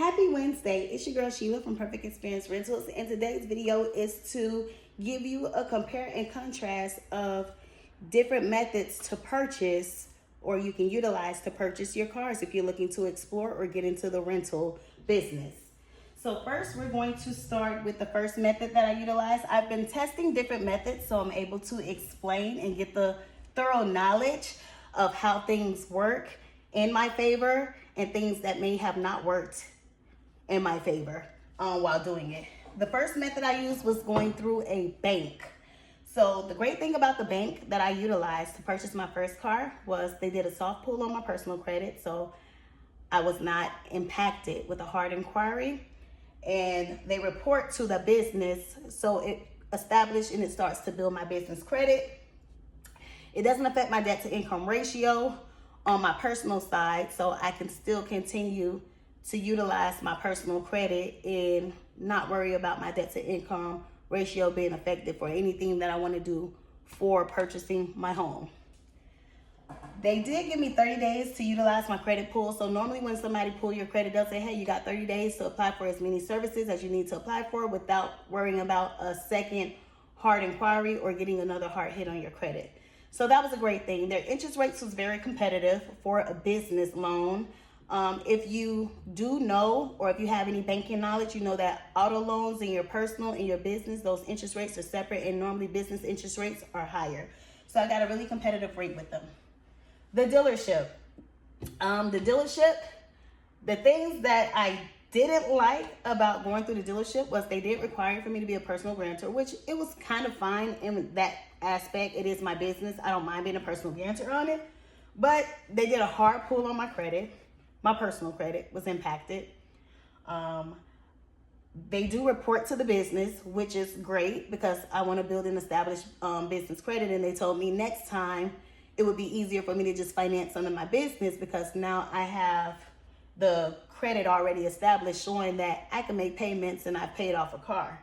Happy Wednesday. It's your girl Sheila from Perfect Experience Rentals, and today's video is to give you a compare and contrast of different methods to purchase, or you can utilize to purchase your cars if you're looking to explore or get into the rental business. So first, we're going to start with the first method that I utilize. I've been testing different methods, so I'm able to explain and get the thorough knowledge of how things work in my favor and things that may have not worked in my favor while doing it. The first method I used was going through a bank. So the great thing about the bank that I utilized to purchase my first car was they did a soft pull on my personal credit, so I was not impacted with a hard inquiry. And they report to the business, so it established and it starts to build my business credit. It doesn't affect my debt to income ratio on my personal side, so I can still continue to utilize my personal credit and not worry about my debt to income ratio being affected for anything that I want to do for purchasing my home. They did give me 30 days to utilize my credit pool. So normally when somebody pull your credit, they'll say, hey, you got 30 days to apply for as many services as you need to apply for without worrying about a second hard inquiry or getting another hard hit on your credit. So that was a great thing. Their interest rates was very competitive for a business loan. If you do know, or if you have any banking knowledge, you know that auto loans in your personal and your business, those interest rates are separate, and normally business interest rates are higher. So I got a really competitive rate with them. The dealership, the things that I didn't like about going through the dealership was they did require for me to be a personal guarantor, which it was kind of fine in that aspect. It is my business. I don't mind being a personal guarantor on it, but they did a hard pull on my credit. My personal credit was impacted. They do report to the business, which is great because I want to build and establish business credit. And they told me next time it would be easier for me to just finance under my business because now I have the credit already established showing that I can make payments and I've paid off a car.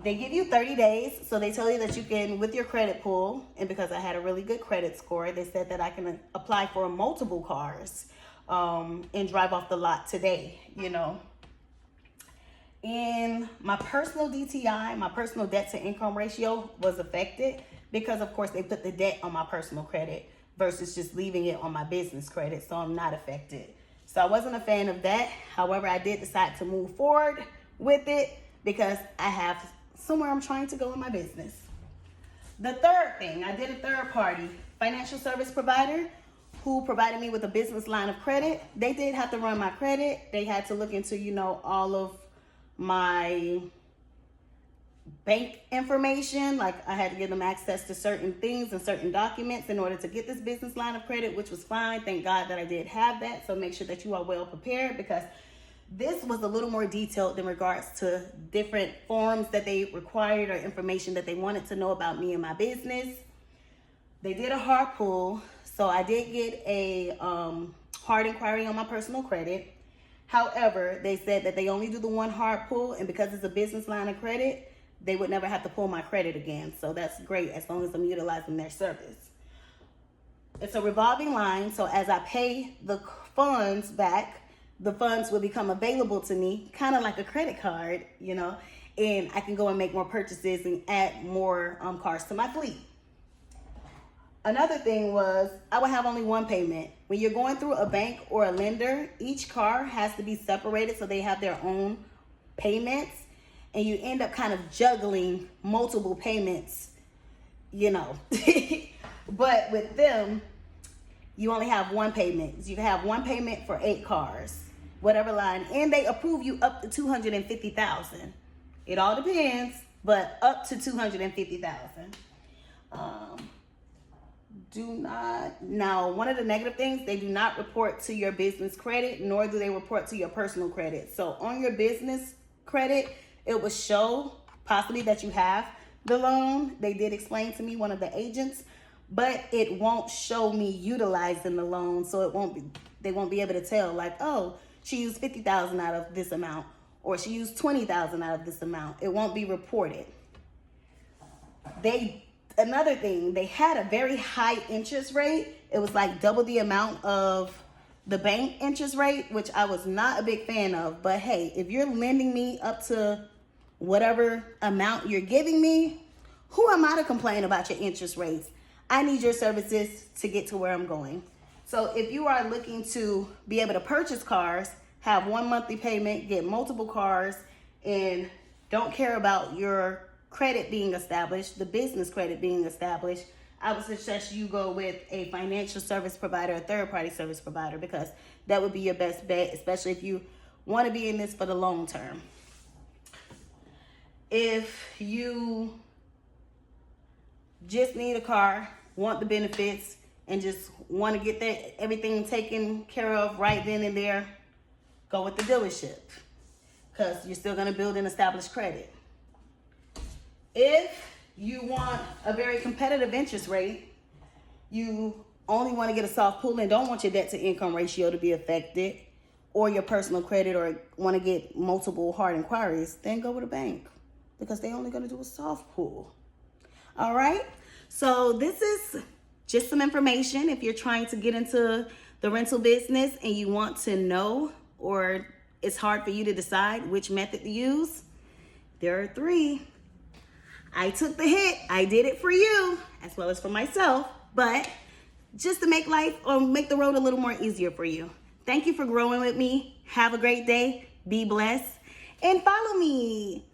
They give you 30 days. So they tell you that you can, with your credit pool, and because I had a really good credit score, they said that I can apply for multiple cars and drive off the lot today, you know. And my personal DTI, my personal debt to income ratio, was affected because of course they put the debt on my personal credit versus just leaving it on my business credit, so I'm not affected. So I wasn't a fan of that. However, I did decide to move forward with it because I have somewhere I'm trying to go in my business. The third thing, I did a third party financial service provider who provided me with a business line of credit. They did have to run my credit. They had to look into, you know, all of my bank information. Like I had to give them access to certain things and certain documents in order to get this business line of credit, which was fine. Thank God that I did have that. So make sure that you are well prepared because this was a little more detailed in regards to different forms that they required or information that they wanted to know about me and my business. They did a hard pull. So I did get a hard inquiry on my personal credit. However, they said that they only do the one hard pull, and because it's a business line of credit, they would never have to pull my credit again. So that's great as long as I'm utilizing their service. It's a revolving line, so as I pay the funds back, the funds will become available to me, kind of like a credit card, you know, and I can go and make more purchases and add more cars to my fleet. Another thing was I would have only one payment. When you're going through a bank or a lender, each car has to be separated so they have their own payments, and you end up kind of juggling multiple payments, you know. But with them, you only have one payment. You can have one payment for 8 cars, whatever line, and they approve you up to $250,000. It all depends, but up to $250,000. Now, one of the negative things, they do not report to your business credit, nor do they report to your personal credit. So on your business credit, it will show possibly that you have the loan. They did explain to me, one of the agents, but it won't show me utilizing the loan. So they won't be able to tell like, oh, she used $50,000 out of this amount, or she used $20,000 out of this amount. It won't be reported. Another thing, they had a very high interest rate. It was like double the amount of the bank interest rate, which I was not a big fan of. But hey, if you're lending me up to whatever amount you're giving me, who am I to complain about your interest rates? I need your services to get to where I'm going. So if you are looking to be able to purchase cars, have one monthly payment, get multiple cars, and don't care about your credit being established, the business credit being established, I would suggest you go with a financial service provider, a third-party service provider, because that would be your best bet, especially if you want to be in this for the long term. If you just need a car, want the benefits, and just want to get everything taken care of right then and there, go with the dealership, because you're still going to build and establish credit. If you want a very competitive interest rate, you only want to get a soft pull and don't want your debt to income ratio to be affected, or your personal credit, or want to get multiple hard inquiries, then go with a bank, because they're only going to do a soft pull. All right. So this is just some information. If you're trying to get into the rental business and you want to know, or it's hard for you to decide which method to use, there are 3. I took the hit. I did it for you as well as for myself, but just to make life or make the road a little more easier for you. Thank you for growing with me. Have a great day. Be blessed and follow me.